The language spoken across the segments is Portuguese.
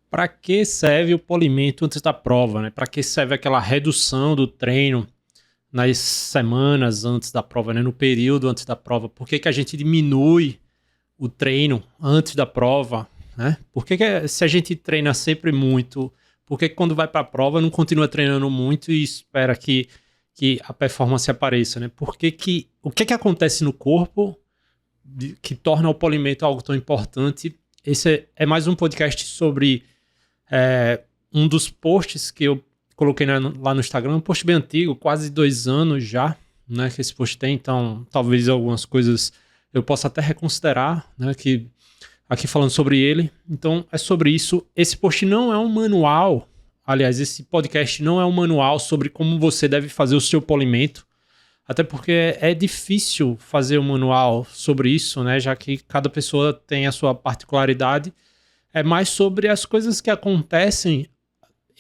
Para que serve o polimento antes da prova, né? Para que serve aquela redução do treino nas semanas antes da prova, né? No período antes da prova? Por que a gente diminui o treino antes da prova, né? Por que se a gente treina sempre muito, por que quando vai para a prova não continua treinando muito e espera que a performance apareça, né? O que acontece no corpo que torna o polimento algo tão importante? Esse é mais um podcast sobre um dos posts que eu coloquei lá no Instagram, um post bem antigo, quase 2 anos já, né, que esse post tem, então talvez algumas coisas eu possa até reconsiderar, né, que aqui falando sobre ele. Então é sobre isso. Esse post não é um manual, aliás, esse podcast não é um manual sobre como você deve fazer o seu polimento, até porque é difícil fazer um manual sobre isso, né, já que cada pessoa tem a sua particularidade. É mais sobre as coisas que acontecem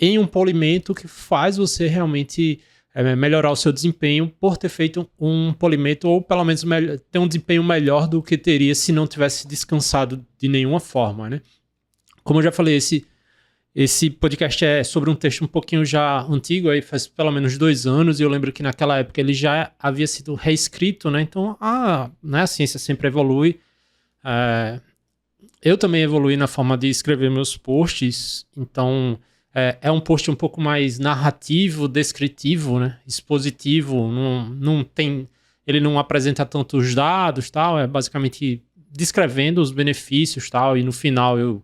em um polimento que faz você realmente melhorar o seu desempenho por ter feito um polimento, ou pelo menos ter um desempenho melhor do que teria se não tivesse descansado de nenhuma forma, né? Como eu já falei, esse podcast é sobre um texto um pouquinho já antigo, aí faz pelo menos 2 anos, e eu lembro que naquela época ele já havia sido reescrito, né? Então, né, a ciência sempre evolui. Eu também evoluí na forma de escrever meus posts, então é um post um pouco mais narrativo, descritivo, né? Expositivo, ele não apresenta tantos dados, tal, é basicamente descrevendo os benefícios, tal, e no final eu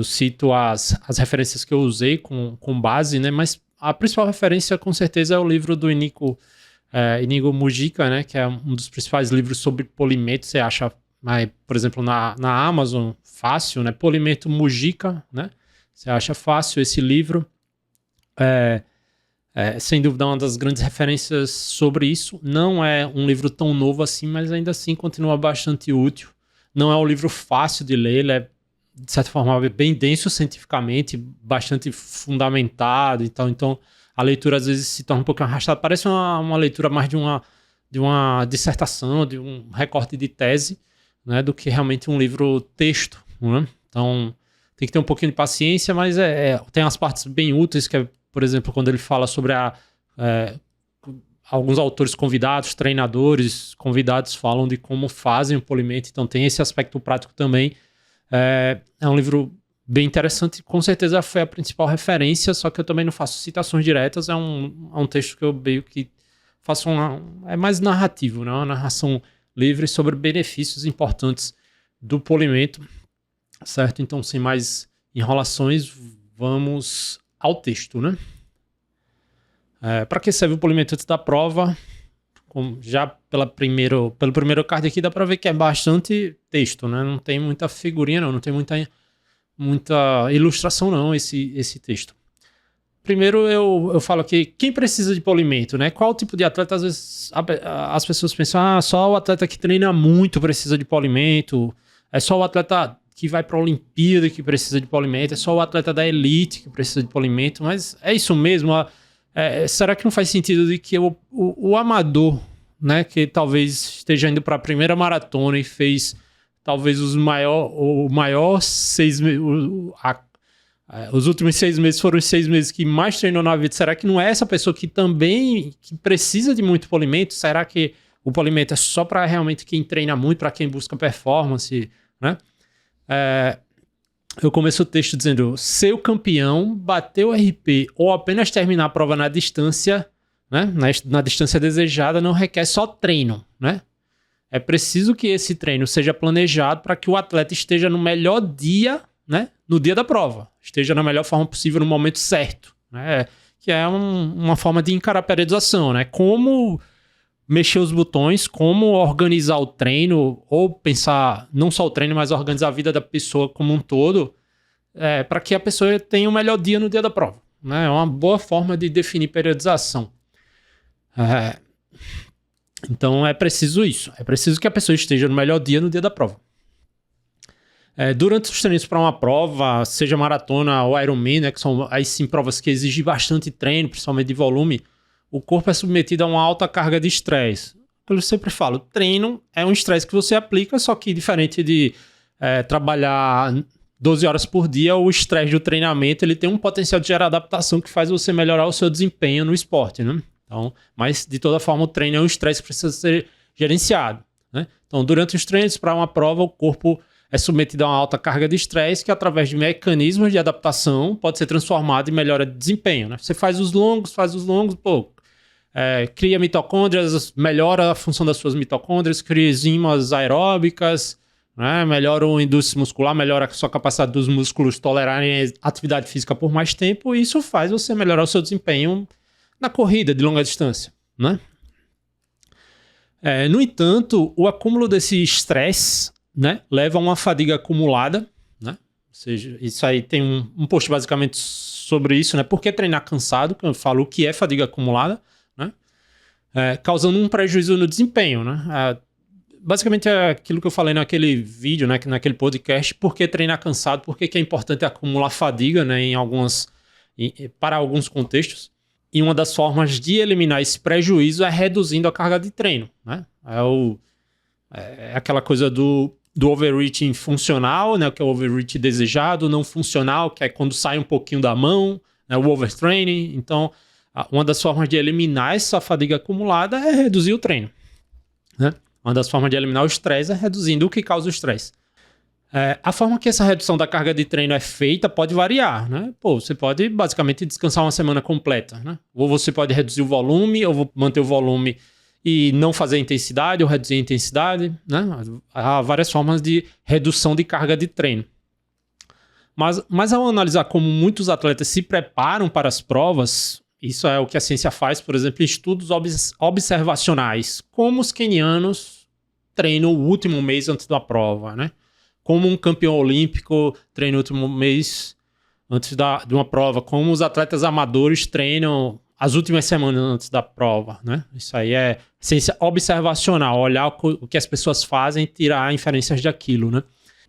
cito as referências que eu usei com base, né? Mas a principal referência com certeza é o livro do Inigo Mujica, né? Que é um dos principais livros sobre polimento. Você acha, por exemplo, na Amazon, fácil, né? Polimento Mujica, né? Você acha fácil esse livro. Sem dúvida, uma das grandes referências sobre isso. Não é um livro tão novo assim, mas ainda assim continua bastante útil. Não é um livro fácil de ler, ele é, de certa forma, bem denso cientificamente, bastante fundamentado e tal. Então, a leitura às vezes se torna um pouco arrastada. Parece uma leitura mais de uma dissertação, de um recorte de tese, né, do que realmente um livro texto, né? Então, tem que ter um pouquinho de paciência, mas tem as partes bem úteis, que é, por exemplo, quando ele fala sobre alguns autores convidados, treinadores convidados falam de como fazem o polimento, então tem esse aspecto prático também. É um livro bem interessante, com certeza foi a principal referência, só que eu também não faço citações diretas, é um texto que eu meio que faço é mais narrativo, né? Uma narração livre sobre benefícios importantes do polimento, certo? Então, sem mais enrolações, vamos ao texto, né? Para que serve o polimento antes da prova? Já pelo primeiro card aqui dá para ver que é bastante texto, né? Não tem muita figurinha, não tem muita ilustração, não, esse texto. Primeiro eu falo aqui, quem precisa de polimento, né? Qual tipo de atleta? Às vezes as pessoas pensam, só o atleta que treina muito precisa de polimento, é só o atleta que vai para a Olimpíada que precisa de polimento, é só o atleta da elite que precisa de polimento, mas é isso mesmo? Será que não faz sentido de que o amador, né, que talvez esteja indo para a primeira maratona e fez talvez os últimos 6 meses foram os 6 meses que mais treinou na vida, será que não é essa pessoa que também precisa de muito polimento? Será que o polimento é só para realmente quem treina muito, para quem busca performance, né? Eu começo o texto dizendo: ser o campeão, bater o RP ou apenas terminar a prova na distância, né, na distância desejada, não requer só treino, né? É preciso que esse treino seja planejado para que o atleta esteja no melhor dia, né, no dia da prova, esteja na melhor forma possível no momento certo, né? Que é uma forma de encarar a periodização, né? Como mexer os botões, como organizar o treino, ou pensar não só o treino, mas organizar a vida da pessoa como um todo, para que a pessoa tenha o melhor dia no dia da prova, né? É uma boa forma de definir periodização. Então é preciso isso, é preciso que a pessoa esteja no melhor dia no dia da prova. Durante os treinos para uma prova, seja maratona ou Ironman, né, que são aí sim provas que exigem bastante treino, principalmente de volume, o corpo é submetido a uma alta carga de estresse. Eu sempre falo, treino é um estresse que você aplica, só que diferente de trabalhar 12 horas por dia, o estresse do treinamento ele tem um potencial de gerar adaptação que faz você melhorar o seu desempenho no esporte, né? Então, mas, de toda forma, o treino é um estresse que precisa ser gerenciado, né? Então, durante os treinos, para uma prova, o corpo é submetido a uma alta carga de estresse que, através de mecanismos de adaptação, pode ser transformado em melhora de desempenho, né? Você faz os longos, cria mitocôndrias, melhora a função das suas mitocôndrias, cria enzimas aeróbicas, né? Melhora o indústrio muscular, melhora a sua capacidade dos músculos tolerarem atividade física por mais tempo, e isso faz você melhorar o seu desempenho na corrida de longa distância, né? No entanto, o acúmulo desse estresse, né, leva a uma fadiga acumulada, né? Ou seja, isso aí tem um post basicamente sobre isso, né? Por que treinar cansado, que eu falo o que é fadiga acumulada, né? Causando um prejuízo no desempenho, né? Basicamente é aquilo que eu falei naquele vídeo, né, naquele podcast, por que treinar cansado, por que é importante acumular fadiga, né, para alguns contextos. E uma das formas de eliminar esse prejuízo é reduzindo a carga de treino, né? É aquela coisa do overreaching funcional, né, que é o overreach desejado, não funcional, que é quando sai um pouquinho da mão, né, o overtraining. Então, uma das formas de eliminar essa fadiga acumulada é reduzir o treino, né? Uma das formas de eliminar o estresse é reduzindo o que causa o estresse. A forma que essa redução da carga de treino é feita pode variar, né? Você pode basicamente descansar uma semana completa, né? Ou você pode reduzir o volume, ou manter o volume e não fazer intensidade, ou reduzir a intensidade, né? Há várias formas de redução de carga de treino. Mas ao analisar como muitos atletas se preparam para as provas, isso é o que a ciência faz, por exemplo, em estudos observacionais, como os quenianos treinam o último mês antes da prova, né? Como um campeão olímpico treina o último mês antes de uma prova, como os atletas amadores treinam as últimas semanas antes da prova, né? Isso aí é ciência observacional, olhar o que as pessoas fazem e tirar inferências daquilo, né?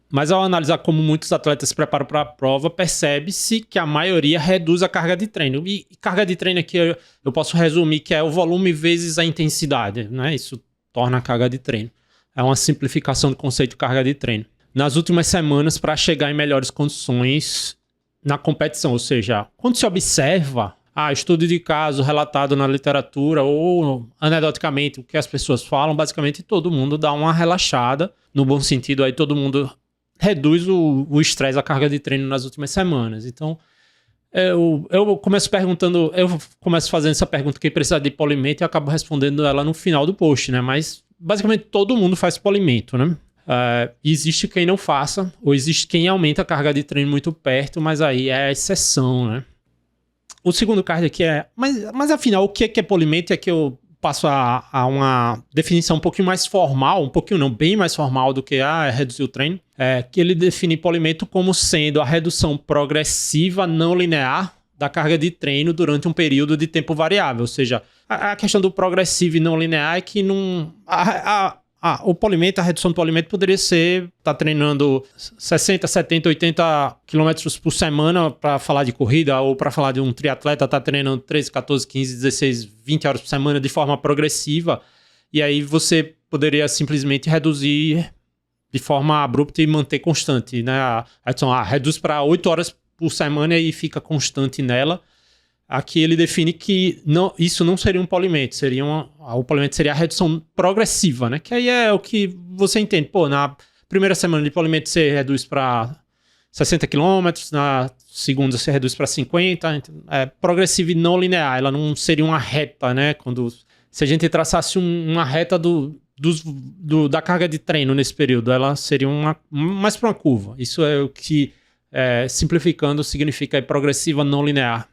Mas ao analisar como muitos atletas se preparam para a prova, percebe-se que a maioria reduz a carga de treino. E carga de treino aqui eu posso resumir que é o volume vezes a intensidade, né? Isso torna a carga de treino. É uma simplificação do conceito de carga de treino. Nas últimas semanas, para chegar em melhores condições na competição, ou seja, quando se observa estudo de caso relatado na literatura ou anedoticamente o que as pessoas falam, basicamente todo mundo dá uma relaxada, no bom sentido, aí todo mundo reduz o estresse, a carga de treino nas últimas semanas. Então, eu começo fazendo essa pergunta, quem precisa de polimento, e acabo respondendo ela no final do post, né? Mas, basicamente, todo mundo faz polimento, né? Existe quem não faça, ou existe quem aumenta a carga de treino muito perto, mas aí é a exceção, né? O segundo card aqui mas afinal, o que é polimento? É que eu passo a uma definição um pouquinho mais formal, bem mais formal do que reduzir o treino, que ele define polimento como sendo a redução progressiva não linear da carga de treino durante um período de tempo variável. Ou seja, a questão do progressivo e não linear é que não... o polimento, a redução do polimento poderia ser treinando 60, 70, 80 quilômetros por semana para falar de corrida, ou para falar de um triatleta treinando 13, 14, 15, 16, 20 horas por semana de forma progressiva, e aí você poderia simplesmente reduzir de forma abrupta e manter constante, né? Reduz para 8 horas por semana e fica constante nela. Aqui ele define que isso não seria um polimento, o polimento seria a redução progressiva, né? Que aí é o que você entende. Na primeira semana de polimento você reduz para 60 km, na segunda você reduz para 50, então é progressiva e não linear, ela não seria uma reta, né? Se a gente traçasse uma reta da carga de treino nesse período, ela seria mais para uma curva. Isso é o que, simplificando, significa progressiva não linear.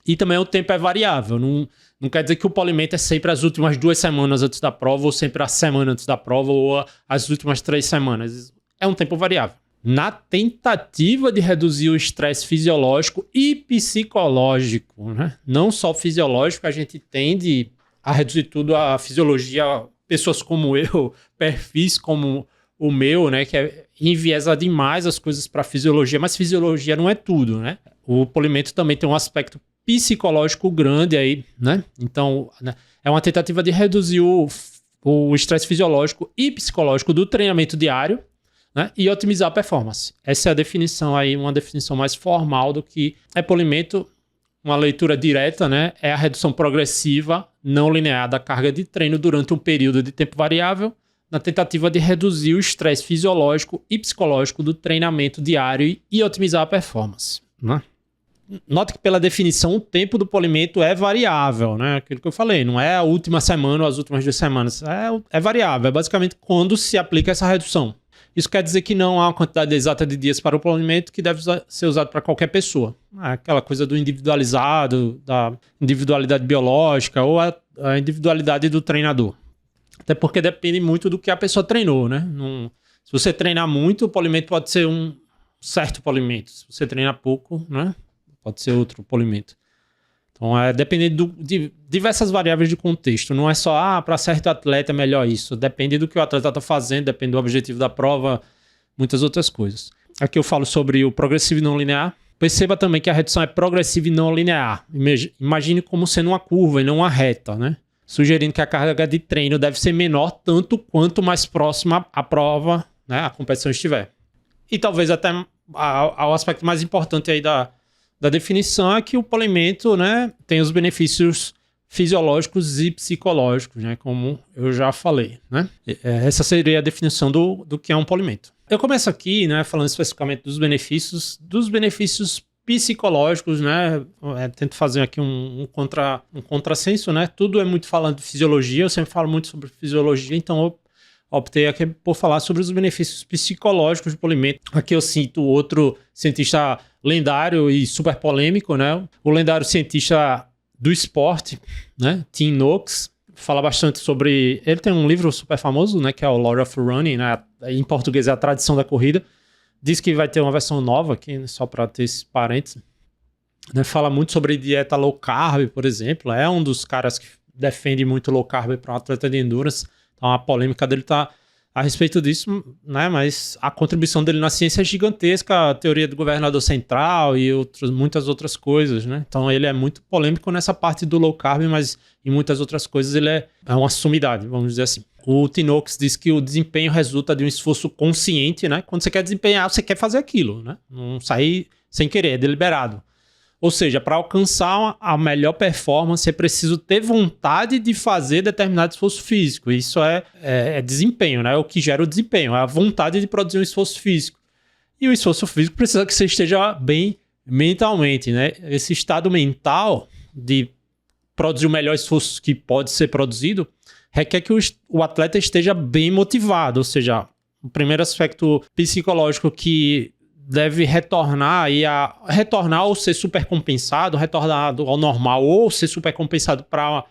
E também o tempo é variável. Não quer dizer que o polimento é sempre as últimas 2 semanas antes da prova, ou sempre a semana antes da prova, ou as últimas 3 semanas. É um tempo variável. Na tentativa de reduzir o estresse fisiológico e psicológico, né? Não só fisiológico, a gente tende a reduzir tudo a fisiologia. Pessoas como eu, perfis como o meu, né? Que enviesa demais as coisas para a fisiologia, mas fisiologia não é tudo, né? O polimento também tem um aspecto psicológico grande aí, né? Então, né, é uma tentativa de reduzir o estresse fisiológico e psicológico do treinamento diário, né? E otimizar a performance. Essa é a definição aí, uma definição mais formal do que é polimento. Uma leitura direta, né? É a redução progressiva, não linear da carga de treino durante um período de tempo variável, na tentativa de reduzir o estresse fisiológico e psicológico do treinamento diário e otimizar a performance, né? Note que pela definição o tempo do polimento é variável, né? Aquilo que eu falei, não é a última semana ou as últimas 2 semanas, é variável, é basicamente quando se aplica essa redução. Isso quer dizer que não há uma quantidade exata de dias para o polimento que deve ser usado para qualquer pessoa. É aquela coisa do individualizado, da individualidade biológica ou a individualidade do treinador. Até porque depende muito do que a pessoa treinou, né? Se você treinar muito, o polimento pode ser um certo polimento. Se você treinar pouco, né? Pode ser outro polimento. Então, depende de diversas variáveis de contexto. Não é só, para certo atleta é melhor isso. Depende do que o atleta está fazendo, depende do objetivo da prova, muitas outras coisas. Aqui eu falo sobre o progressivo e não linear. Perceba também que a redução é progressiva e não linear. Imagine como sendo uma curva e não uma reta, né? Sugerindo que a carga de treino deve ser menor tanto quanto mais próxima a prova, né, a competição estiver. E talvez até o aspecto mais importante aí da definição é que o polimento, né, tem os benefícios fisiológicos e psicológicos, né, como eu já falei, né? Essa seria a definição do que é um polimento. Eu começo aqui, né, falando especificamente dos benefícios psicológicos, né? Tento fazer aqui um contrassenso, né? Tudo é muito falando de fisiologia, eu sempre falo muito sobre fisiologia, então eu optei aqui por falar sobre os benefícios psicológicos do polimento. Aqui eu cito outro cientista lendário e super polêmico, né? O lendário cientista do esporte, né? Tim Noakes, fala bastante sobre... Ele tem um livro super famoso, né? Que é o Law of Running, né? Em português é a tradição da corrida. Diz que vai ter uma versão nova aqui, né? Só para ter esse parênteses. Né? Fala muito sobre dieta low carb, por exemplo. É um dos caras que defende muito low carb para um atleta de endurance. Então a polêmica dele está a respeito disso, né? Mas a contribuição dele na ciência é gigantesca, a teoria do governador central e muitas outras coisas, né? Então ele é muito polêmico nessa parte do low carb, mas em muitas outras coisas ele é uma sumidade, vamos dizer assim. O Tim Noakes diz que o desempenho resulta de um esforço consciente, né? Quando você quer desempenhar, você quer fazer aquilo, né? Não sair sem querer, é deliberado. Ou seja, para alcançar a melhor performance, é preciso ter vontade de fazer determinado esforço físico. Isso é desempenho, né? É o que gera o desempenho, é a vontade de produzir um esforço físico. E o esforço físico precisa que você esteja bem mentalmente, né? Esse estado mental de produzir o melhor esforço que pode ser produzido requer que o atleta esteja bem motivado. Ou seja, o primeiro aspecto psicológico que deve retornar ou ser supercompensado, retornar ao normal ou ser supercompensado para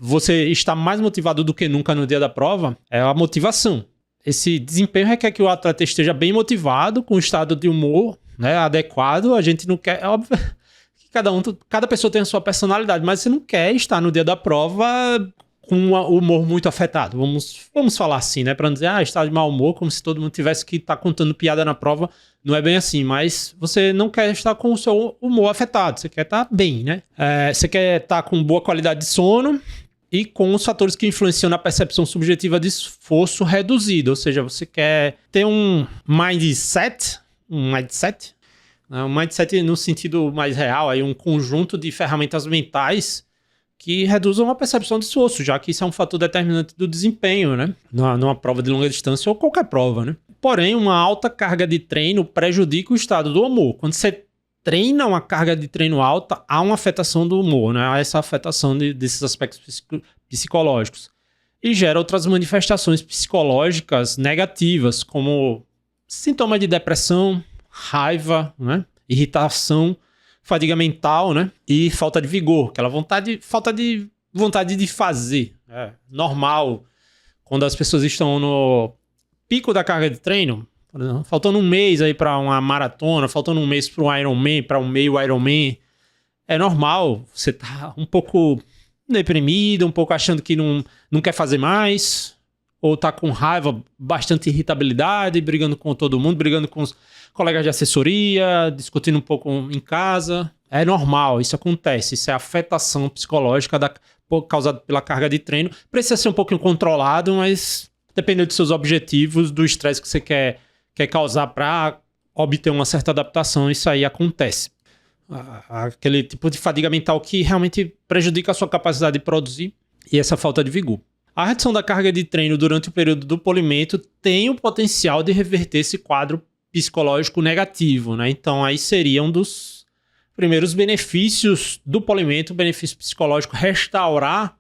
você estar mais motivado do que nunca no dia da prova, é a motivação. Esse desempenho requer que o atleta esteja bem motivado, com um estado de humor, né, adequado. A gente não quer... É óbvio que cada pessoa tem a sua personalidade, mas você não quer estar no dia da prova com o humor muito afetado. Vamos falar assim, né? Para não dizer, está de mau humor, como se todo mundo tivesse que estar contando piada na prova. Não é bem assim, mas você não quer estar com o seu humor afetado. Você quer estar bem, né? Você quer estar com boa qualidade de sono e com os fatores que influenciam na percepção subjetiva de esforço reduzido. Ou seja, você quer ter um mindset, um mindset no sentido mais real, aí um conjunto de ferramentas mentais que reduzam a percepção de esforço, já que isso é um fator determinante do desempenho, né? Numa prova de longa distância ou qualquer prova, né? Porém, uma alta carga de treino prejudica o estado do humor. Quando você treina uma carga de treino alta, há uma afetação do humor, né? Há essa afetação desses aspectos psicológicos. E gera outras manifestações psicológicas negativas, como sintomas de depressão, raiva, né? Irritação, fadiga mental, né? E falta de vigor, aquela falta de vontade de fazer. É normal quando as pessoas estão no pico da carga de treino, por exemplo, faltando um mês aí para uma maratona, faltando um mês para um Ironman, para um meio Ironman. É normal você tá um pouco deprimido, um pouco achando que não quer fazer mais, ou tá com raiva, bastante irritabilidade, brigando com todo mundo, brigando com os colegas de assessoria, discutindo um pouco em casa. É normal, isso acontece. Isso é afetação psicológica causada pela carga de treino. Precisa ser um pouquinho controlado, mas dependendo dos seus objetivos, do estresse que você quer quer causar para obter uma certa adaptação, isso aí acontece. Aquele tipo de fadiga mental que realmente prejudica a sua capacidade de produzir e essa falta de vigor. A redução da carga de treino durante o período do polimento tem o potencial de reverter esse quadro psicológico negativo, né? Então aí seria um dos primeiros benefícios do polimento, o benefício psicológico, restaurar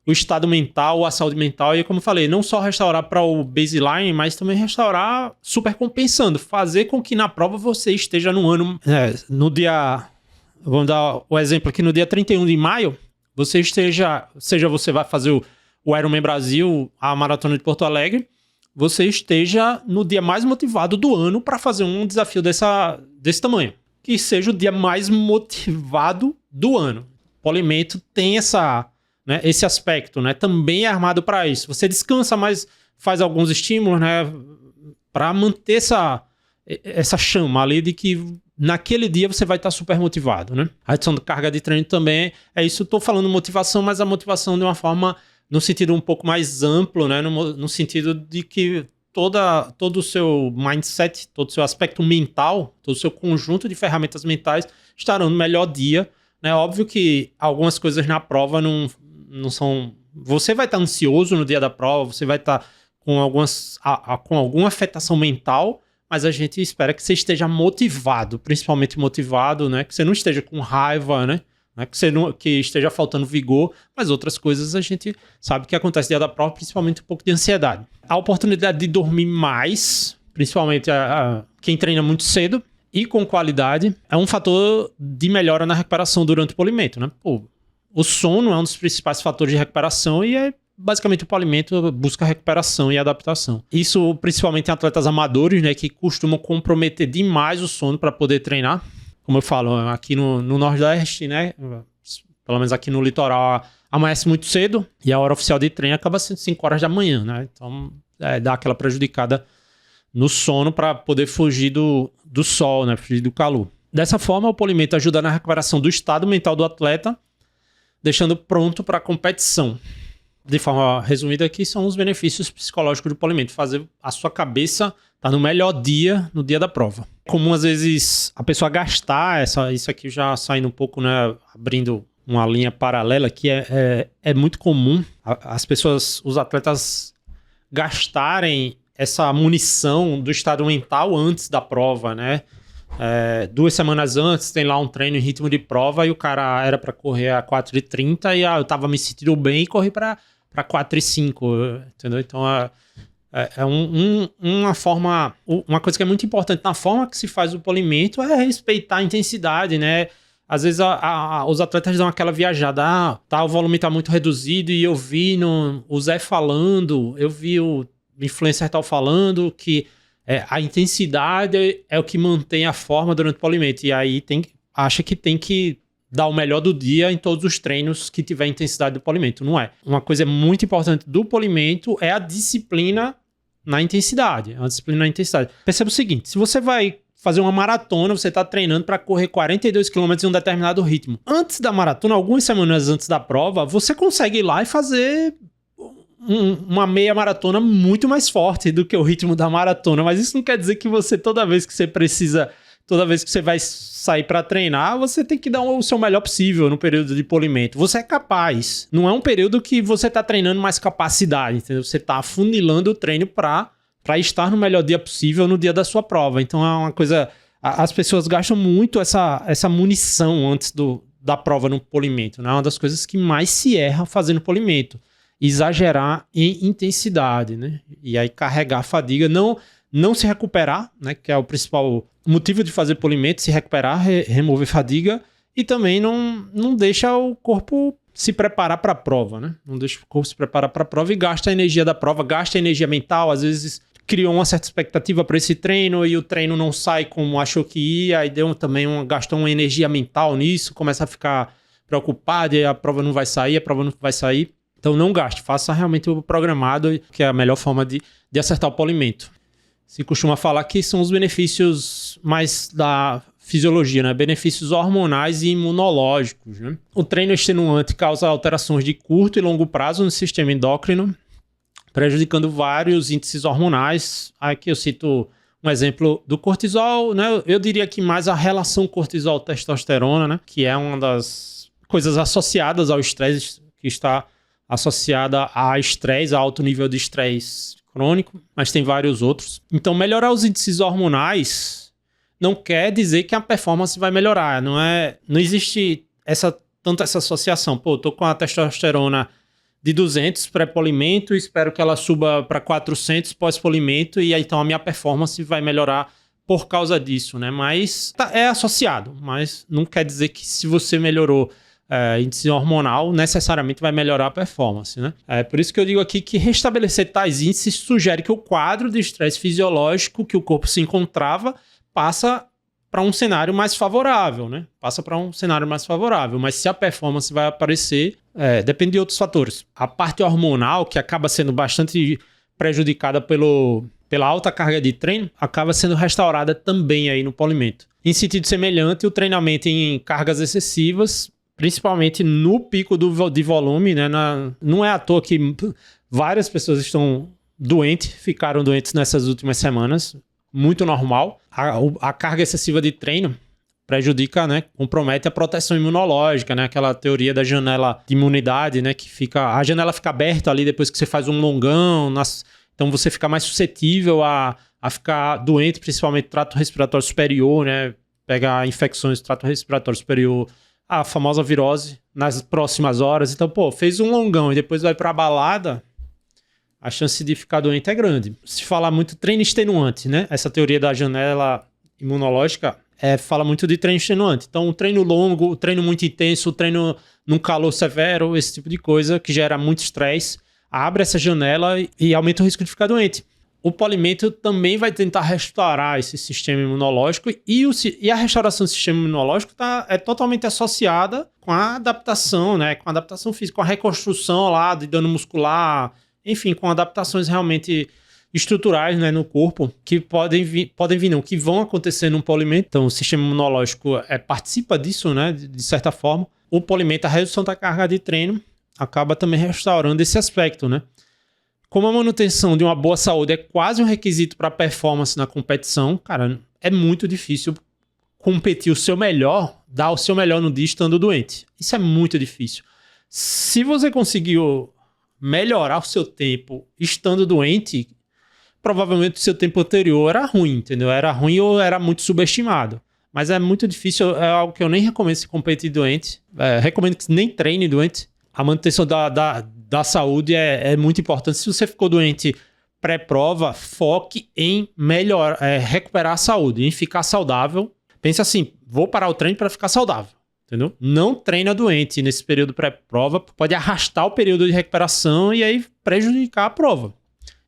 o estado mental, a saúde mental, e como eu falei, não só restaurar para o baseline, mas também restaurar supercompensando, fazer com que na prova você esteja no ano, no dia, vamos dar o exemplo aqui, no dia 31 de maio, você esteja, seja você vai fazer o Ironman Brasil, a Maratona de Porto Alegre, você esteja no dia mais motivado do ano para fazer um desafio desse tamanho, que seja o dia mais motivado do ano. O polimento tem esse aspecto, né? Também é armado para isso. Você descansa, mas faz alguns estímulos, né? Para manter essa chama ali de que naquele dia você vai estar super motivado, né? A adição da carga de treino também é isso. Estou falando motivação, mas a motivação de uma forma, no sentido um pouco mais amplo, né? No sentido de que todo o seu mindset, todo o seu aspecto mental, todo o seu conjunto de ferramentas mentais estarão no melhor dia, né? Óbvio que algumas coisas na prova não são... Você vai estar ansioso no dia da prova, você vai estar com alguma afetação mental, mas a gente espera que você esteja motivado, principalmente motivado, né? Que você não esteja com raiva, né? Que esteja faltando vigor, mas outras coisas a gente sabe que acontece no dia da prova, principalmente um pouco de ansiedade. A oportunidade de dormir mais, principalmente quem treina muito cedo e com qualidade, é um fator de melhora na recuperação durante o polimento, né? O sono é um dos principais fatores de recuperação e basicamente o polimento busca recuperação e adaptação. Isso principalmente em atletas amadores, né, que costumam comprometer demais o sono para poder treinar. Como eu falo, aqui no Nordeste, né, pelo menos aqui no litoral, amanhece muito cedo e a hora oficial de treino acaba sendo 5 horas da manhã, né? Então dá aquela prejudicada no sono para poder fugir do sol, né, fugir do calor. Dessa forma, o polimento ajuda na recuperação do estado mental do atleta, deixando pronto para a competição. De forma resumida aqui, são os benefícios psicológicos do polimento. Fazer a sua cabeça estar no melhor dia, no dia da prova. É comum, às vezes, a pessoa gastar, isso aqui já saindo um pouco, né, abrindo uma linha paralela, que é muito comum as pessoas, os atletas gastarem essa munição do estado mental antes da prova, né? 2 semanas antes tem lá um treino em ritmo de prova e o cara era para correr a 4:30 e eu tava me sentindo bem e corri para 4:05, entendeu? Então uma forma, uma coisa que é muito importante na forma que se faz o polimento é respeitar a intensidade, né? Às vezes os atletas dão aquela viajada, o volume tá muito reduzido e eu vi o Zé falando, eu vi o influencer tal falando que a intensidade é o que mantém a forma durante o polimento. E aí acha que tem que dar o melhor do dia em todos os treinos que tiver intensidade do polimento. Não é. Uma coisa muito importante do polimento é a disciplina na intensidade. A disciplina na intensidade. Perceba o seguinte, se você vai fazer uma maratona, você está treinando para correr 42 km em um determinado ritmo. Antes da maratona, algumas semanas antes da prova, você consegue ir lá e fazer uma meia maratona muito mais forte do que o ritmo da maratona, mas isso não quer dizer que você, toda vez que você vai sair para treinar, você tem que dar o seu melhor possível no período de polimento. Você é capaz. Não é um período que você está treinando mais capacidade, entendeu? Você está afunilando o treino para estar no melhor dia possível no dia da sua prova. Então é uma coisa... As pessoas gastam muito essa munição antes da prova no polimento, né? É uma das coisas que mais se erra fazendo polimento. Exagerar em intensidade, né? E aí carregar a fadiga, não se recuperar, né? Que é o principal motivo de fazer polimento, se recuperar, remover fadiga, e também não deixa o corpo se preparar para a prova, né? Não deixa o corpo se preparar para a prova e gasta a energia da prova, gasta a energia mental, às vezes criou uma certa expectativa para esse treino e o treino não sai como achou que ia, aí gastou uma energia mental nisso, começa a ficar preocupado e a prova não vai sair. Então não gaste, faça realmente o programado, que é a melhor forma de acertar o polimento. Se costuma falar que são os benefícios mais da fisiologia, né? Benefícios hormonais e imunológicos, né? O treino extenuante causa alterações de curto e longo prazo no sistema endócrino, prejudicando vários índices hormonais. Aqui eu cito Um exemplo do cortisol, né? Eu diria que mais a relação cortisol-testosterona, né? Que é uma das coisas associadas ao estresse, que está associada a estresse, a alto nível de estresse crônico, mas tem vários outros. Então, melhorar os índices hormonais não quer dizer que a performance vai melhorar. Não existe tanta essa associação. Pô, eu tô com a testosterona de 200 pré-polimento, espero que ela suba para 400 pós-polimento e aí então a minha performance vai melhorar por causa disso, né? Mas é associado, mas não quer dizer que se você melhorou índice hormonal, necessariamente vai melhorar a performance, né? É por isso que eu digo aqui que restabelecer tais índices sugere que o quadro de estresse fisiológico que o corpo se encontrava passa para um cenário mais favorável, né? Passa para um cenário mais favorável, mas se a performance vai aparecer, depende de outros fatores. A parte hormonal, que acaba sendo bastante prejudicada pela alta carga de treino, acaba sendo restaurada também aí no polimento. Em sentido semelhante, o treinamento em cargas excessivas, principalmente no pico de volume, né? Não é à toa que várias pessoas estão ficaram doentes nessas últimas semanas. Muito normal. A carga excessiva de treino prejudica, né? Compromete a proteção imunológica, né? Aquela teoria da janela de imunidade, né? A janela fica aberta ali depois que você faz um longão. Então você fica mais suscetível a ficar doente, principalmente trato respiratório superior, né? Pega infecções do trato respiratório superior, a famosa virose nas próximas horas. Então, fez um longão e depois vai pra balada, a chance de ficar doente é grande. Se fala muito treino extenuante, né? Essa teoria da janela imunológica fala muito de treino extenuante. Então, o treino longo, o treino muito intenso, o treino num calor severo, esse tipo de coisa que gera muito estresse, abre essa janela e aumenta o risco de ficar doente. O polimento também vai tentar restaurar esse sistema imunológico e a restauração do sistema imunológico é totalmente associada com a adaptação, né? Com a adaptação física, com a reconstrução lá de dano muscular, enfim, com adaptações realmente estruturais, né, no corpo, que que vão acontecer num polimento. Então, o sistema imunológico participa disso, né, de certa forma. O polimento, a redução da carga de treino, acaba também restaurando esse aspecto, né? Como a manutenção de uma boa saúde é quase um requisito para a performance na competição, cara, é muito difícil competir o seu melhor, dar o seu melhor no dia estando doente. Isso é muito difícil. Se você conseguiu melhorar o seu tempo estando doente, provavelmente o seu tempo anterior era ruim, entendeu? Era ruim ou era muito subestimado. Mas é muito difícil, é algo que eu nem recomendo se competir doente. Recomendo que nem treine doente. A manutenção da saúde é muito importante. Se você ficou doente pré-prova, foque em recuperar a saúde, em ficar saudável. Pense assim, vou parar o treino para ficar saudável. Entendeu? Não treina doente nesse período pré-prova, pode arrastar o período de recuperação e aí prejudicar a prova.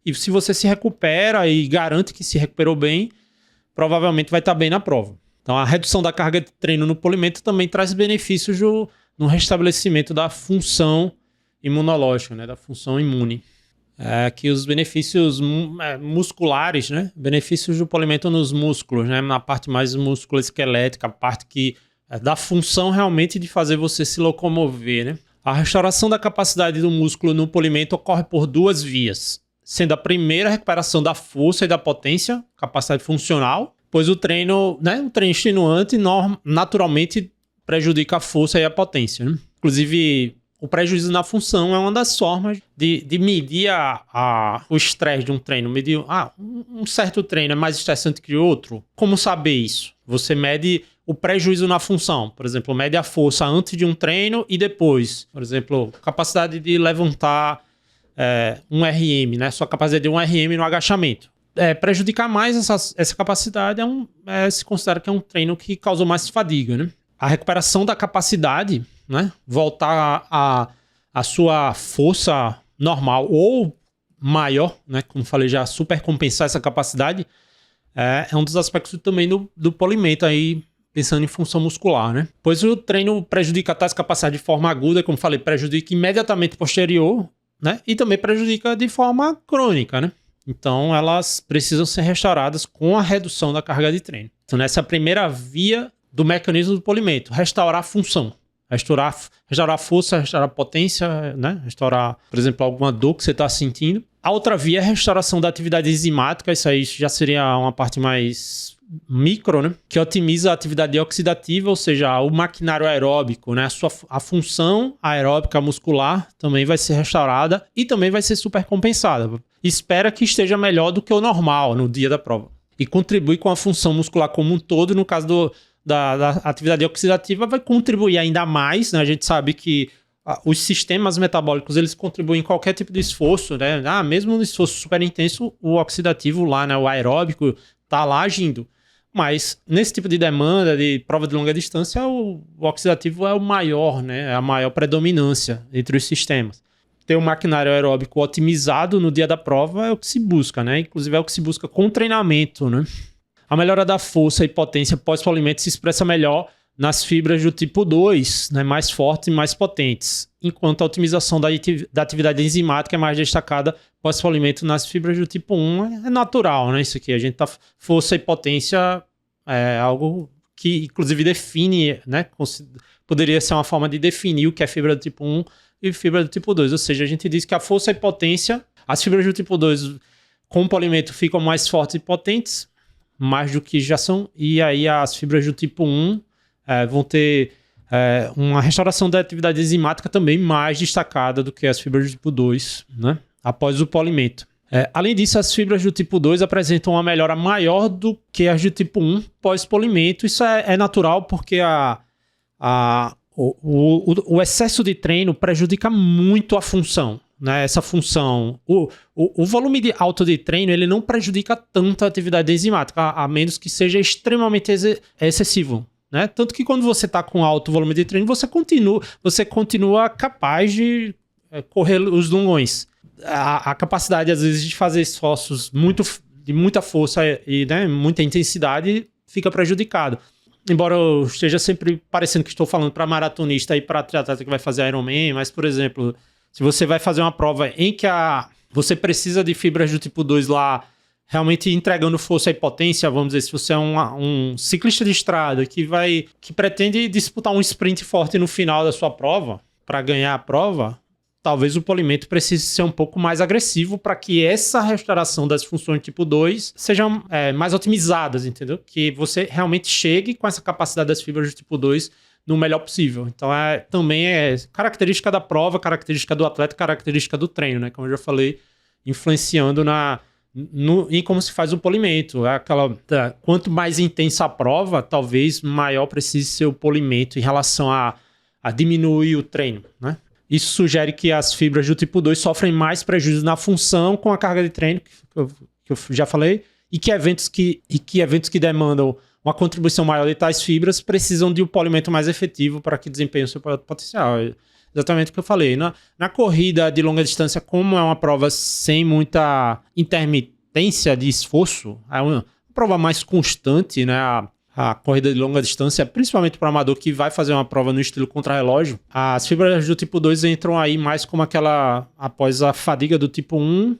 E se você se recupera e garante que se recuperou bem, provavelmente vai estar bem na prova. Então a redução da carga de treino no polimento também traz benefícios no restabelecimento da função imunológica, né? Da função imune. Que os benefícios musculares, né? Benefícios do polimento nos músculos, né? Na parte mais musculoesquelética, a parte da função realmente de fazer você se locomover, né? A restauração da capacidade do músculo no polimento ocorre por duas vias, sendo a primeira a recuperação da força e da potência, capacidade funcional, pois o treino extenuante naturalmente prejudica a força e a potência, né? Inclusive, o prejuízo na função é uma das formas de medir o estresse de um treino. Medir, um certo treino é mais estressante que o outro. Como saber isso? Você mede o prejuízo na função. Por exemplo, mede a força antes de um treino e depois. Por exemplo, capacidade de levantar um RM, né? Sua capacidade de um RM no agachamento. Prejudicar mais essa capacidade se considera que é um treino que causou mais fadiga, né? A recuperação da capacidade, né? Voltar a sua força normal ou maior, né? Como falei já, supercompensar essa capacidade é um dos aspectos também do polimento aí, pensando em função muscular, né? Pois o treino prejudica tais capacidades de forma aguda, como falei, prejudica imediatamente posterior, né? E também prejudica de forma crônica, né? Então, elas precisam ser restauradas com a redução da carga de treino. Então, nessa primeira via do mecanismo do polimento, restaurar a função. Restaurar a força, restaurar a potência, né? Restaurar, por exemplo, alguma dor que você está sentindo. A outra via é a restauração da atividade enzimática, isso aí já seria uma parte mais micro, né? Que otimiza a atividade oxidativa, ou seja, o maquinário aeróbico, né? A função aeróbica muscular também vai ser restaurada e também vai ser supercompensada. Espera que esteja melhor do que o normal no dia da prova. E contribui com a função muscular como um todo, no caso da atividade oxidativa, vai contribuir ainda mais, né? A gente sabe que os sistemas metabólicos, eles contribuem em qualquer tipo de esforço, né? Mesmo no esforço super intenso, o oxidativo lá, né? O aeróbico tá lá agindo. Mas nesse tipo de demanda, de prova de longa distância, o oxidativo é o maior, né? É a maior predominância entre os sistemas. Ter um maquinário aeróbico otimizado no dia da prova é o que se busca, né? Inclusive é o que se busca com treinamento, né? A melhora da força e potência pós-polimento se expressa melhor nas fibras do tipo 2, né, mais fortes e mais potentes, enquanto a otimização da atividade enzimática é mais destacada pós-polimento nas fibras do tipo 1. É natural, né? Isso aqui, a gente tá... Força e potência é algo que, inclusive, define, né? Poderia ser uma forma de definir o que é fibra do tipo 1 e fibra do tipo 2. Ou seja, a gente diz que a força e potência, as fibras do tipo 2 com o polimento ficam mais fortes e potentes, mais do que já são, e aí as fibras do tipo 1 vão ter uma restauração da atividade enzimática também mais destacada do que as fibras do tipo 2, né? Após o polimento. Além disso, as fibras do tipo 2 apresentam uma melhora maior do que as do tipo 1 pós-polimento. Isso é natural porque o excesso de treino prejudica muito a função, né? Essa função, o volume alto de treino, ele não prejudica tanto a atividade enzimática, a menos que seja extremamente excessivo, né? Tanto que quando você está com alto volume de treino, você continua capaz de correr os longões. A capacidade, às vezes, de fazer esforços de muita força e, né, muita intensidade fica prejudicado. Embora eu esteja sempre parecendo que estou falando para maratonista e para triatleta que vai fazer Ironman, mas, por exemplo, se você vai fazer uma prova em que você precisa de fibras do tipo 2 lá, realmente entregando força e potência, vamos dizer, se você é um ciclista de estrada que pretende disputar um sprint forte no final da sua prova, para ganhar a prova, talvez o polimento precise ser um pouco mais agressivo para que essa restauração das funções tipo 2 sejam mais otimizadas, entendeu? Que você realmente chegue com essa capacidade das fibras do tipo 2 no melhor possível. Então, também é característica da prova, característica do atleta, característica do treino, né? Como eu já falei, influenciando em como se faz o polimento. Quanto mais intensa a prova, talvez maior precise ser o polimento em relação a diminuir o treino, né? Isso sugere que as fibras do tipo 2 sofrem mais prejuízo na função com a carga de treino, que eu já falei, e que eventos que demandam uma contribuição maior de tais fibras precisam de um polimento mais efetivo para que desempenhem o seu potencial. Exatamente o que eu falei. Na corrida de longa distância, como é uma prova sem muita intermitência de esforço, é uma prova mais constante, né? A corrida de longa distância, principalmente para o amador que vai fazer uma prova no estilo contrarrelógio, as fibras do tipo 2 entram aí mais como após a fadiga do tipo 1,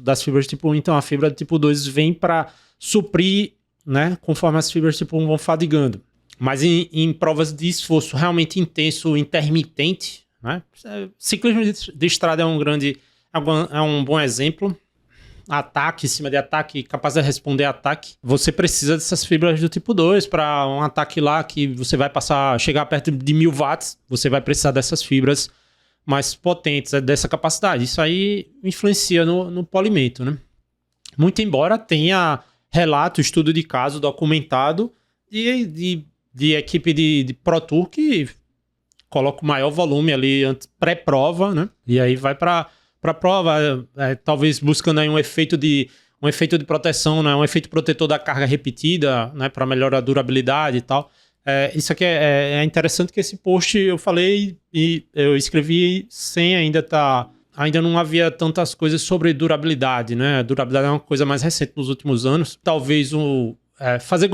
das fibras do tipo 1, então a fibra do tipo 2 vem para suprir, né, conforme as fibras tipo 1 vão fadigando. Mas em provas de esforço realmente intenso, intermitente, né? Ciclismo de estrada é um bom exemplo. Ataque, em cima de ataque, capacidade de responder a ataque. Você precisa dessas fibras do tipo 2 para um ataque lá que você vai chegar perto de 1000 watts, você vai precisar dessas fibras mais potentes, dessa capacidade. Isso aí influencia no polimento, né? Muito embora tenha relato, estudo de caso documentado de equipe de Pro Tour que coloca o maior volume ali pré-prova, né? E aí vai para prova, talvez buscando aí um efeito de proteção, né? Um efeito protetor da carga repetida, né? Para melhorar a durabilidade e tal. Isso aqui é interessante que esse post eu falei e eu escrevi sem ainda não havia tantas coisas sobre durabilidade, né? A durabilidade é uma coisa mais recente nos últimos anos. Talvez fazer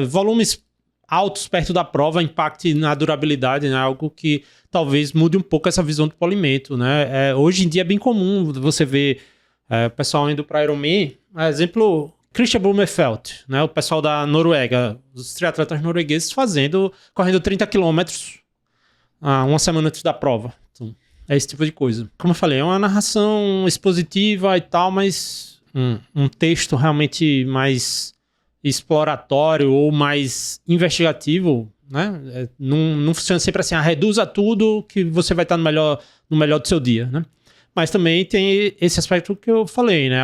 volumes altos perto da prova impacte na durabilidade, né? Algo que talvez mude um pouco essa visão do polimento, né? Hoje em dia é bem comum você ver o pessoal indo para Ironman, exemplo, Christian Blumenfeld, né? O pessoal da Noruega, os triatletas noruegueses correndo 30 km uma semana antes da prova. Então, é esse tipo de coisa. Como eu falei, é uma narração expositiva e tal, mas um texto realmente mais exploratório ou mais investigativo, né? Não funciona sempre assim, reduza tudo que você vai estar no melhor do seu dia, né? Mas também tem esse aspecto que eu falei, né?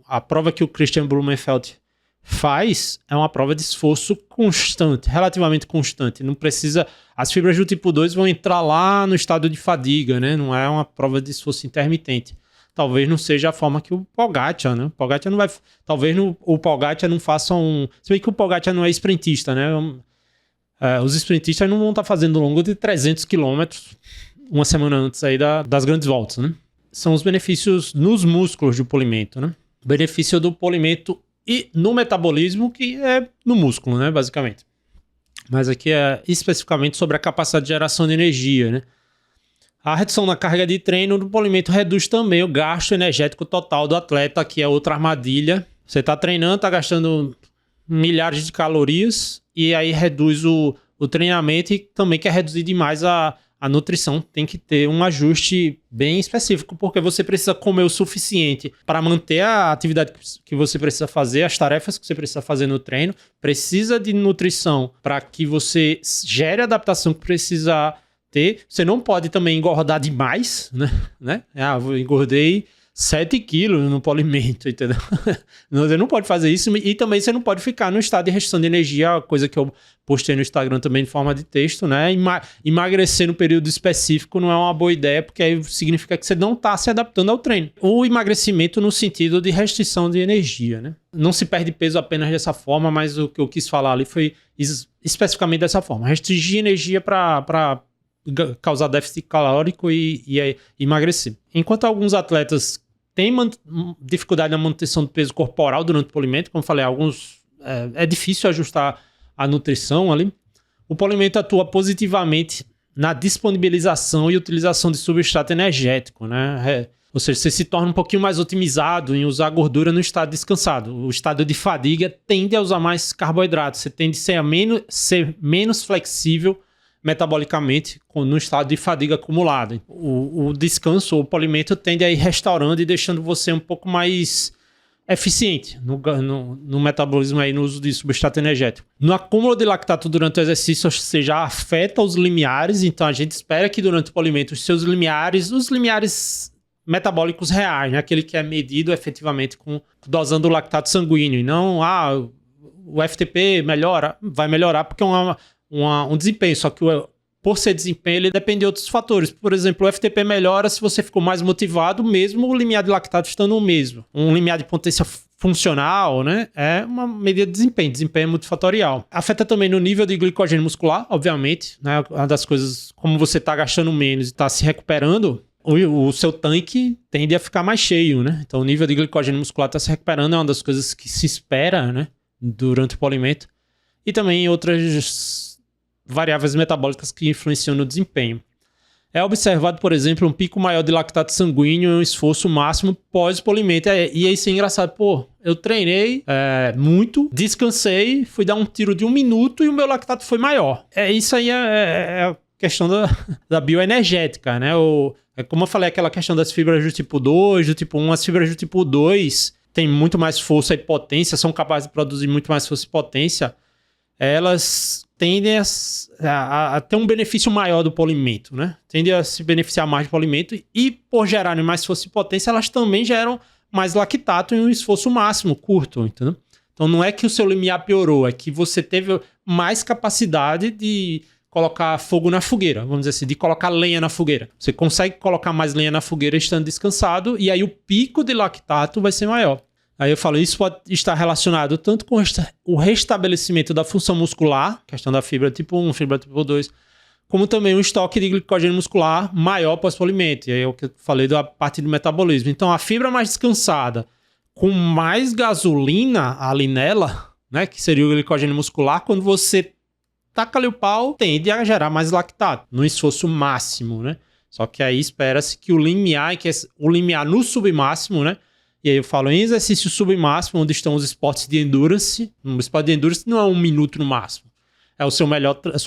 A prova que o Christian Blumenfeld faz é uma prova de esforço constante, relativamente constante. Não precisa... As fibras do tipo 2 vão entrar lá no estado de fadiga, né? Não é uma prova de esforço intermitente. Talvez não seja a forma que o Pogacar, né? O Pogacar não vai... Talvez o Pogacar não faça um... Se bem que o Pogacar não é sprintista, né? Os sprintistas não vão estar fazendo longo de 300 km uma semana antes aí das grandes voltas, né? São os benefícios nos músculos do polimento, né? O benefício do polimento e no metabolismo, que é no músculo, né? Basicamente. Mas aqui é especificamente sobre a capacidade de geração de energia, né? A redução na carga de treino do polimento reduz também o gasto energético total do atleta, que é outra armadilha. Você está treinando, está gastando milhares de calorias e aí reduz o treinamento e também quer reduzir demais a nutrição. Tem que ter um ajuste bem específico, porque você precisa comer o suficiente para manter a atividade que você precisa fazer, as tarefas que você precisa fazer no treino. Precisa de nutrição para que você gere a adaptação que precisa ter. Você não pode também engordar demais, né? Eu engordei 7 quilos no polimento, entendeu? Você não pode fazer isso e também você não pode ficar no estado de restrição de energia, coisa que eu postei no Instagram também de forma de texto, né? Emagrecer no período específico não é uma boa ideia, porque aí significa que você não está se adaptando ao treino. O emagrecimento no sentido de restrição de energia, né? Não se perde peso apenas dessa forma, mas o que eu quis falar ali foi especificamente dessa forma. Restringir energia para causar déficit calórico e emagrecer. Enquanto alguns atletas têm dificuldade na manutenção do peso corporal durante o polimento, como eu falei, alguns é difícil ajustar a nutrição ali. O polimento atua positivamente na disponibilização e utilização de substrato energético, né? Ou seja, você se torna um pouquinho mais otimizado em usar gordura no estado descansado. O estado de fadiga tende a usar mais carboidrato, você tende a ser menos flexível metabolicamente no estado de fadiga acumulada. O descanso, o polimento tende a ir restaurando e deixando você um pouco mais eficiente no metabolismo aí, no uso de substrato energético. No acúmulo de lactato durante o exercício, você já afeta os limiares, então a gente espera que durante o polimento os limiares metabólicos reais, né? Aquele que é medido efetivamente dosando o lactato sanguíneo, e não o FTP vai melhorar porque é um desempenho, só que por ser desempenho, ele depende de outros fatores. Por exemplo, o FTP melhora se você ficou mais motivado, mesmo o limiar de lactato estando o mesmo. Um limiar de potência funcional, né, é uma medida de desempenho. Desempenho é multifatorial. Afeta também no nível de glicogênio muscular, obviamente, né, uma das coisas, como você está gastando menos e está se recuperando, o seu tanque tende a ficar mais cheio, né? Então, o nível de glicogênio muscular está se recuperando, é uma das coisas que se espera, né, durante o polimento. E também outras variáveis metabólicas que influenciam no desempenho. É observado, por exemplo, um pico maior de lactato sanguíneo em um esforço máximo pós-polimento. E isso é engraçado. Eu treinei muito, descansei, fui dar um tiro de 1 minuto e o meu lactato foi maior. Isso aí é a questão da bioenergética, né? Como eu falei, aquela questão das fibras do tipo 2, do tipo 1. As fibras do tipo 2 têm muito mais força e potência, são capazes de produzir muito mais força e potência. Elas tendem a ter um benefício maior do polimento, né? Tendem a se beneficiar mais do polimento e, por gerarem mais força e potência, elas também geram mais lactato em um esforço máximo, curto, entendeu? Então não é que o seu limiar piorou, é que você teve mais capacidade de colocar fogo na fogueira, vamos dizer assim, de colocar lenha na fogueira. Você consegue colocar mais lenha na fogueira estando descansado e aí o pico de lactato vai ser maior. Aí eu falo, isso pode estar relacionado tanto com o restabelecimento da função muscular, questão da fibra tipo 1, fibra tipo 2, como também um estoque de glicogênio muscular maior pós-polimento. E aí é o que eu falei da parte do metabolismo. Então, a fibra mais descansada, com mais gasolina ali nela, né, que seria o glicogênio muscular, quando você taca ali o pau, tende a gerar mais lactato, no esforço máximo, né? Só que aí espera-se que o limiar no submáximo, né? E aí eu falo em exercício submáximo, onde estão os esportes de endurance. Um esporte de endurance não é 1 minuto no máximo. é a sua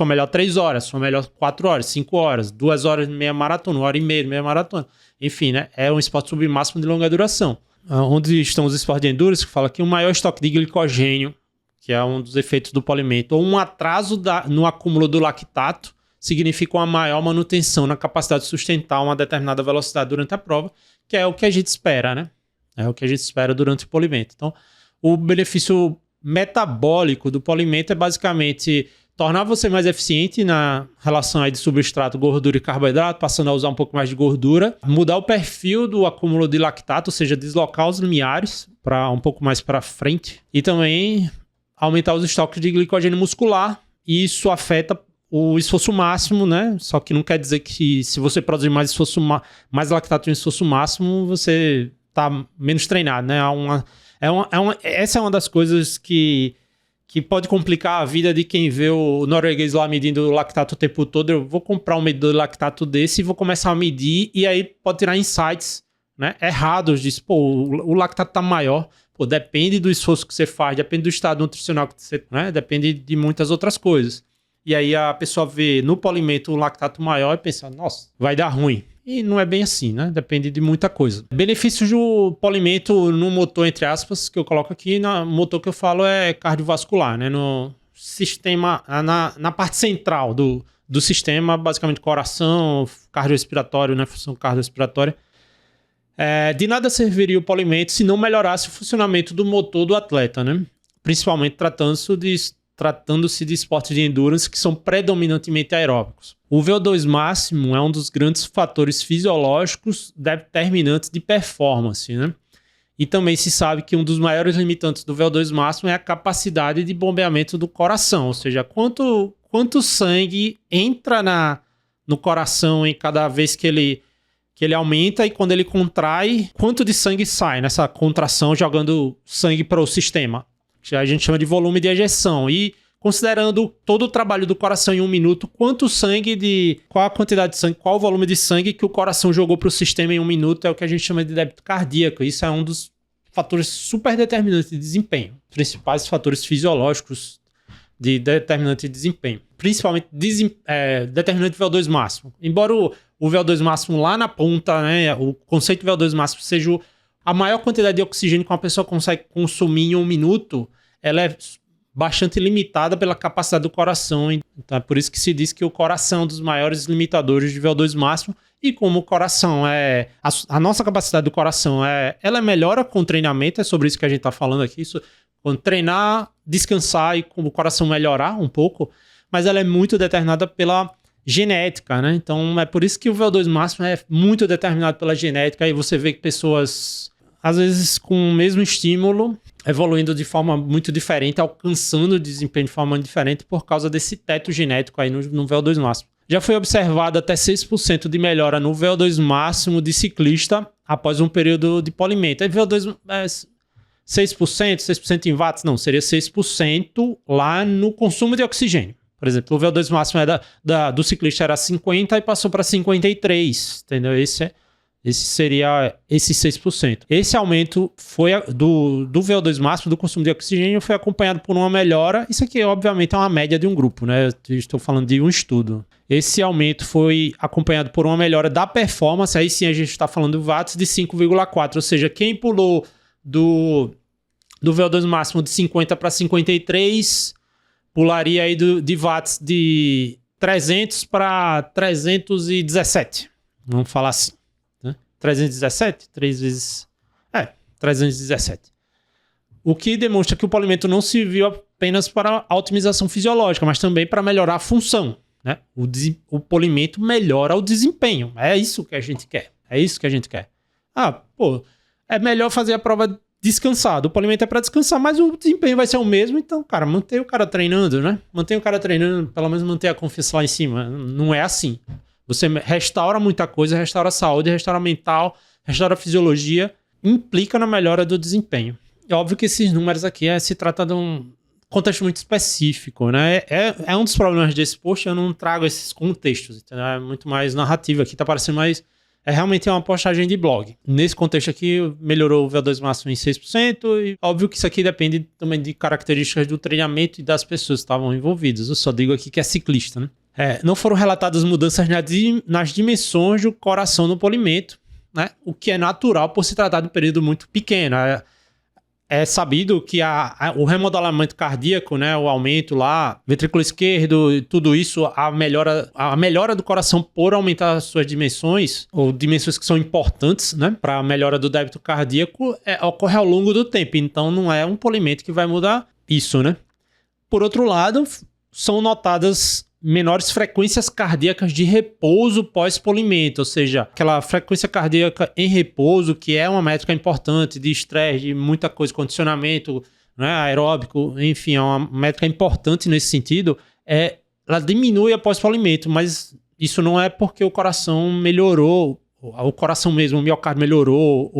melhor 3 horas, sua melhor 4 horas, 5 horas, 2 horas de meia maratona, 1h30 de meia maratona. Enfim, né? É um esporte submáximo de longa duração. Onde estão os esportes de endurance, que fala que o maior estoque de glicogênio, que é um dos efeitos do polimento, ou um atraso no acúmulo do lactato, significa uma maior manutenção na capacidade de sustentar uma determinada velocidade durante a prova, que é o que a gente espera, né? É o que a gente espera durante o polimento. Então, o benefício metabólico do polimento é basicamente tornar você mais eficiente na relação aí de substrato, gordura e carboidrato, passando a usar um pouco mais de gordura, mudar o perfil do acúmulo de lactato, ou seja, deslocar os limiares para um pouco mais para frente, e também aumentar os estoques de glicogênio muscular, e isso afeta o esforço máximo, né? Só que não quer dizer que se você produzir mais lactato em esforço máximo, você tá menos treinado, né? Essa é uma das coisas que pode complicar a vida de quem vê o norueguês lá medindo o lactato o tempo todo. Eu vou comprar um medidor de lactato desse e vou começar a medir, e aí pode tirar insights, né, errados. Diz, pô, o lactato tá maior. Pô, depende do esforço que você faz, depende do estado nutricional que você... né, depende de muitas outras coisas. E aí a pessoa vê no polimento o lactato maior e pensa, nossa, vai dar ruim. E não é bem assim, né? Depende de muita coisa. Benefícios do polimento no motor, entre aspas, que eu coloco aqui, no motor que eu falo é cardiovascular, né? No sistema, na parte central do sistema, basicamente coração, cardiorrespiratório, né? Função cardiorrespiratória. De nada serviria o polimento se não melhorasse o funcionamento do motor do atleta, né? Principalmente tratando-se de esportes de endurance que são predominantemente aeróbicos. O VO2 máximo é um dos grandes fatores fisiológicos determinantes de performance, né? E também se sabe que um dos maiores limitantes do VO2 máximo é a capacidade de bombeamento do coração, ou seja, quanto sangue entra no coração em cada vez que ele aumenta, e quando ele contrai, quanto de sangue sai nessa contração jogando sangue para o sistema. A gente chama de volume de ejeção. E considerando todo o trabalho do coração em 1 minuto, qual a quantidade de sangue, qual o volume de sangue que o coração jogou para o sistema em 1 minuto é o que a gente chama de débito cardíaco. Isso é um dos fatores super determinantes de desempenho. Principais fatores fisiológicos de determinante de desempenho. Principalmente determinante de VO2 máximo. Embora o VO2 máximo lá na ponta, né, o conceito de VO2 máximo seja a maior quantidade de oxigênio que uma pessoa consegue consumir em 1 minuto, ela é bastante limitada pela capacidade do coração. Então é por isso que se diz que o coração é um dos maiores limitadores de VO2 máximo. E como o coração a nossa capacidade do coração ela melhora com o treinamento, é sobre isso que a gente está falando aqui. Quando treinar, descansar e como o coração melhorar um pouco, mas ela é muito determinada pela genética, né? Então é por isso que o VO2 máximo é muito determinado pela genética. Aí você vê que pessoas, às vezes com o mesmo estímulo, evoluindo de forma muito diferente, alcançando desempenho de forma diferente por causa desse teto genético aí no VO2 máximo. Já foi observado até 6% de melhora no VO2 máximo de ciclista após um período de polimento. Aí VO2 6% em watts? Não, seria 6% lá no consumo de oxigênio. Por exemplo, o VO2 máximo do ciclista era 50 e passou para 53, entendeu? Esse seria esses 6%. Esse aumento foi do VO2 máximo, do consumo de oxigênio, foi acompanhado por uma melhora. Isso aqui, obviamente, é uma média de um grupo, né? Eu estou falando de um estudo. Esse aumento foi acompanhado por uma melhora da performance. Aí sim a gente está falando de watts de 5,4. Ou seja, quem pulou do VO2 máximo de 50 para 53... pularia aí de watts de 300 para 317. Vamos falar assim. Né? 317? 3 vezes... 317. O que demonstra que o polimento não serviu apenas para a otimização fisiológica, mas também para melhorar a função. Né? O polimento melhora o desempenho. É isso que a gente quer. É melhor fazer a prova descansado. O polimento é para descansar, mas o desempenho vai ser o mesmo. Então, cara, mantém o cara treinando, né? Mantém o cara treinando, pelo menos manter a confiança lá em cima. Não é assim. Você restaura muita coisa, restaura a saúde, restaura a mental, restaura a fisiologia, implica na melhora do desempenho. É óbvio que esses números aqui se trata de um contexto muito específico, né? É um dos problemas desse post, eu não trago esses contextos, entendeu? É muito mais narrativa aqui, tá parecendo mais é realmente uma postagem de blog. Nesse contexto aqui, melhorou o VO2 máximo em 6%, e óbvio que isso aqui depende também de características do treinamento e das pessoas que estavam envolvidas. Eu só digo aqui que é ciclista, né? Não foram relatadas mudanças nas dimensões do coração no polimento, né? O que é natural por se tratar de um período muito pequeno. É sabido que o remodelamento cardíaco, né, o aumento lá, ventrículo esquerdo, tudo isso, a melhora do coração por aumentar as suas dimensões, ou dimensões que são importantes, né, para a melhora do débito cardíaco, ocorre ao longo do tempo. Então, não é um polimento que vai mudar isso, né? Por outro lado, são notadas menores frequências cardíacas de repouso pós-polimento, ou seja, aquela frequência cardíaca em repouso, que é uma métrica importante de estresse, de muita coisa, condicionamento, né, aeróbico, enfim, é uma métrica importante nesse sentido, ela diminui após polimento, mas isso não é porque o coração melhorou, o coração mesmo, o miocárdio melhorou,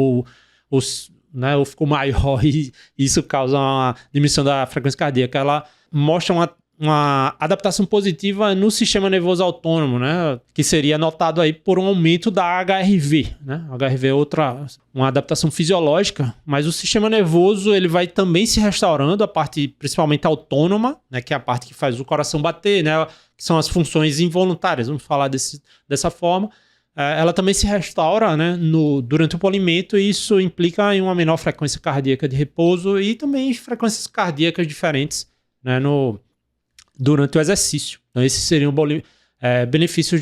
ou ficou maior e isso causa uma diminuição da frequência cardíaca. Ela mostra uma adaptação positiva no sistema nervoso autônomo, né? Que seria notado aí por um aumento da HRV, né? HRV é uma adaptação fisiológica, mas o sistema nervoso ele vai também se restaurando, a parte principalmente autônoma, né? Que é a parte que faz o coração bater, né? Que são as funções involuntárias, vamos falar dessa forma. Ela também se restaura, né? Durante o polimento, e isso implica em uma menor frequência cardíaca de repouso e também frequências cardíacas diferentes, né? Durante o exercício. Então, esses seriam benefícios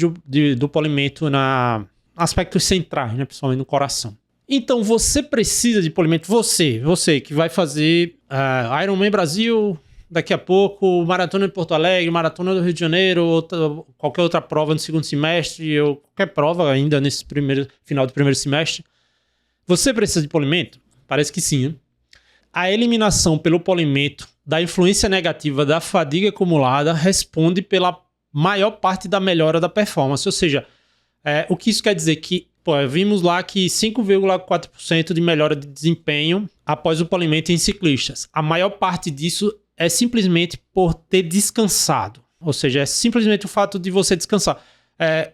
do polimento na aspectos centrais, né? Principalmente no coração. Então, você precisa de polimento. Você que vai fazer Ironman Brasil daqui a pouco, Maratona de Porto Alegre, Maratona do Rio de Janeiro, qualquer outra prova no segundo semestre, ou qualquer prova ainda nesse final do primeiro semestre. Você precisa de polimento? Parece que sim, né? A eliminação pelo polimento da influência negativa da fadiga acumulada responde pela maior parte da melhora da performance. Ou seja, o que isso quer dizer? Que vimos lá que 5,4% de melhora de desempenho após o polimento em ciclistas. A maior parte disso é simplesmente por ter descansado. Ou seja, é simplesmente o fato de você descansar.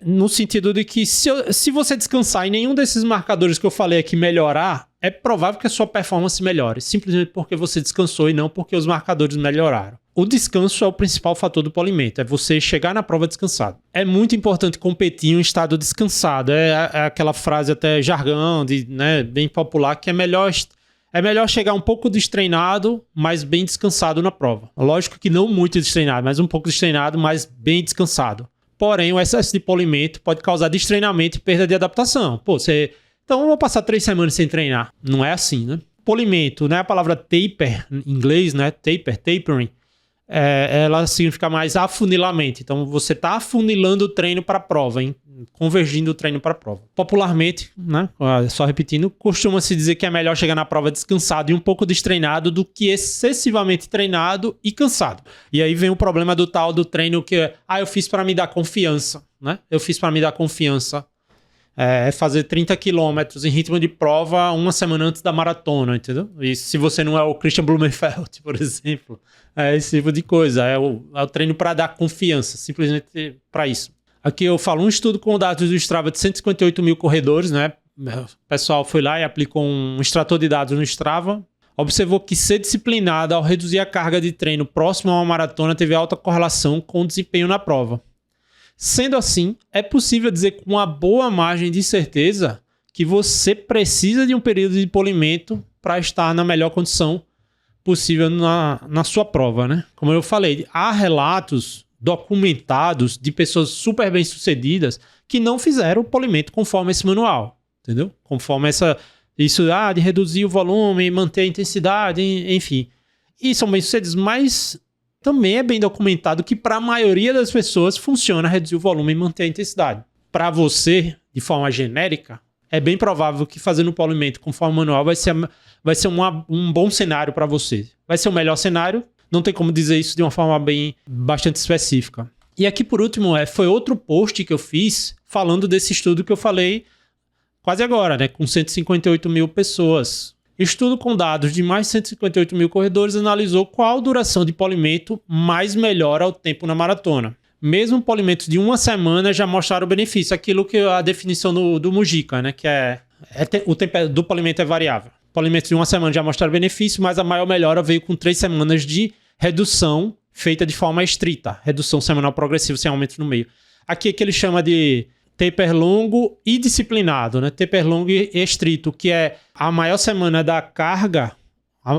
No sentido de que se você descansar e nenhum desses marcadores que eu falei aqui melhorar, é provável que a sua performance melhore, simplesmente porque você descansou e não porque os marcadores melhoraram. O descanso é o principal fator do polimento, é você chegar na prova descansado. É muito importante competir em um estado descansado, é aquela frase até jargão, né, bem popular, que é melhor chegar um pouco destreinado, mas bem descansado na prova. Lógico que não muito destreinado, mas um pouco destreinado, mas bem descansado. Porém, o excesso de polimento pode causar destreinamento e perda de adaptação. Então eu vou passar 3 semanas sem treinar. Não é assim, né? Polimento, né? A palavra taper, em inglês, né? Tapering, ela significa mais afunilamento. Então você está afunilando o treino para a prova, hein? Convergindo o treino para a prova. Popularmente, né? Só repetindo, costuma-se dizer que é melhor chegar na prova descansado e um pouco destreinado do que excessivamente treinado e cansado. E aí vem o problema do tal do treino que eu fiz para me dar confiança, né? Eu fiz para me dar confiança. Fazer 30 quilômetros em ritmo de prova uma semana antes da maratona, entendeu? E se você não é o Christian Blumenfeld, por exemplo, esse tipo de coisa. É o treino para dar confiança, simplesmente para isso. Aqui eu falo um estudo com dados do Strava de 158 mil corredores, né? O pessoal foi lá e aplicou um extrator de dados no Strava. Observou que ser disciplinado ao reduzir a carga de treino próximo a uma maratona teve alta correlação com o desempenho na prova. Sendo assim, é possível dizer com uma boa margem de certeza que você precisa de um período de polimento para estar na melhor condição possível na sua prova, né? Como eu falei, há relatos documentados de pessoas super bem-sucedidas que não fizeram o polimento conforme esse manual, entendeu? Conforme isso de reduzir o volume, manter a intensidade, enfim. E são bem-sucedidos, mas também é bem documentado que para a maioria das pessoas funciona reduzir o volume e manter a intensidade. Para você, de forma genérica, é bem provável que fazendo o polimento conforme o manual vai ser um bom cenário para você. Vai ser o melhor cenário, não tem como dizer isso de uma forma bastante específica. E aqui, por último, foi outro post que eu fiz falando desse estudo que eu falei quase agora, né, com 158 mil pessoas. Estudo com dados de mais de 158 mil corredores analisou qual duração de polimento mais melhora o tempo na maratona. mesmo polimentos de uma semana já mostraram benefício. Aquilo que a definição do Mujica, né? Que o tempo do polimento é variável. Polimentos de uma semana já mostraram benefício, mas a maior melhora veio com 3 semanas de redução feita de forma estrita. Redução semanal progressiva sem aumento no meio. Aqui é que ele chama de taper longo e disciplinado, né? Taper longo e estrito, que é a maior semana da carga,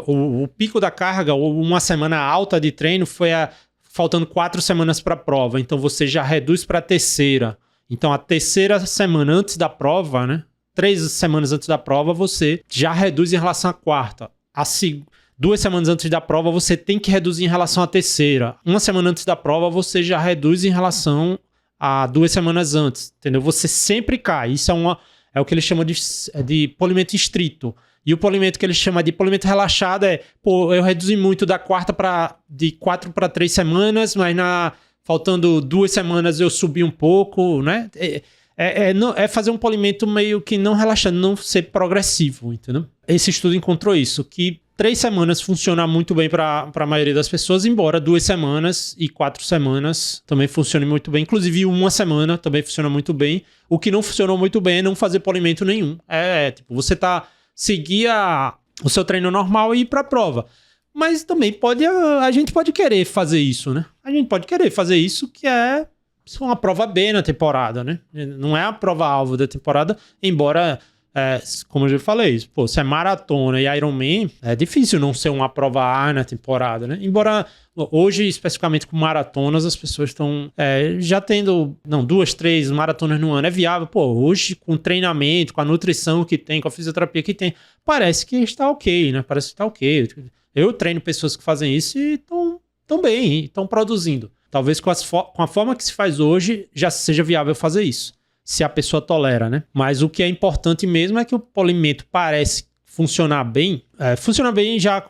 o pico da carga, ou uma semana alta de treino, foi faltando 4 semanas para a prova. Então você já reduz para a terceira. Então a terceira semana antes da prova, né? 3 semanas antes da prova, você já reduz em relação à quarta. 2 semanas antes da prova, você tem que reduzir em relação à terceira. 1 semana antes da prova, você já reduz em relação a 2 semanas antes, entendeu? Você sempre cai. Isso é o que ele chama de polimento estrito. E o polimento que ele chama de polimento relaxado eu reduzi muito de 4 para 3 semanas, mas faltando 2 semanas eu subi um pouco, né? É fazer um polimento meio que não relaxando, não ser progressivo, entendeu? Esse estudo encontrou isso, que 3 semanas funciona muito bem para a maioria das pessoas, embora 2 semanas e 4 semanas também funcione muito bem. Inclusive, 1 semana também funciona muito bem. O que não funcionou muito bem é não fazer polimento nenhum. Tipo, você seguir o seu treino normal e ir para a prova. Mas também a gente pode querer fazer isso, né? A gente pode querer fazer isso, que é uma prova B na temporada, né? Não é a prova-alvo da temporada, embora... como eu já falei, se é maratona e Ironman, é difícil não ser uma prova A na temporada, né? Embora hoje, especificamente com maratonas, as pessoas estão já tendo 2, 3 maratonas no ano. É viável. Hoje, com o treinamento, com a nutrição que tem, com a fisioterapia que tem, parece que está ok, né? Parece que está ok. Eu treino pessoas que fazem isso e estão bem, estão produzindo. Talvez com a forma que se faz hoje, já seja viável fazer isso, se a pessoa tolera, né? Mas o que é importante mesmo é que o polimento parece funcionar bem. Funciona bem já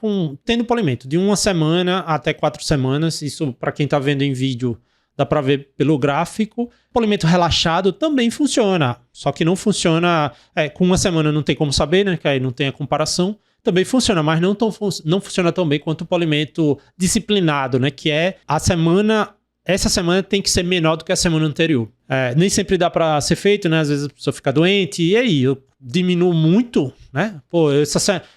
tendo polimento de 1 semana até 4 semanas. Isso, para quem está vendo em vídeo, dá para ver pelo gráfico. Polimento relaxado também funciona, só que não funciona... com 1 semana não tem como saber, né? Que aí não tem a comparação. Também funciona, mas não funciona tão bem quanto o polimento disciplinado, né? Que é essa semana tem que ser menor do que a semana anterior. Nem sempre dá para ser feito, né? Às vezes a pessoa fica doente. E aí, eu diminuo muito, né?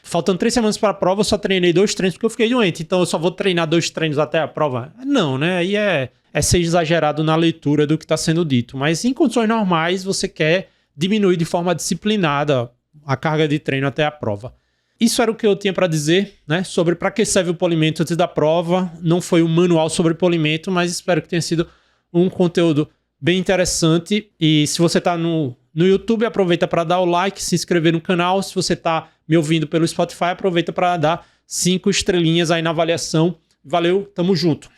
Faltando 3 semanas para a prova, eu só treinei 2 treinos porque eu fiquei doente. Então eu só vou treinar 2 treinos até a prova? Não, né? Aí é ser exagerado na leitura do que está sendo dito. Mas em condições normais, você quer diminuir de forma disciplinada a carga de treino até a prova. Isso era o que eu tinha para dizer, né, sobre para que serve o polimento antes da prova. Não foi um manual sobre polimento, mas espero que tenha sido um conteúdo bem interessante. E se você está no YouTube, aproveita para dar o like, se inscrever no canal. Se você está me ouvindo pelo Spotify, aproveita para dar 5 estrelinhas aí na avaliação. Valeu, tamo junto.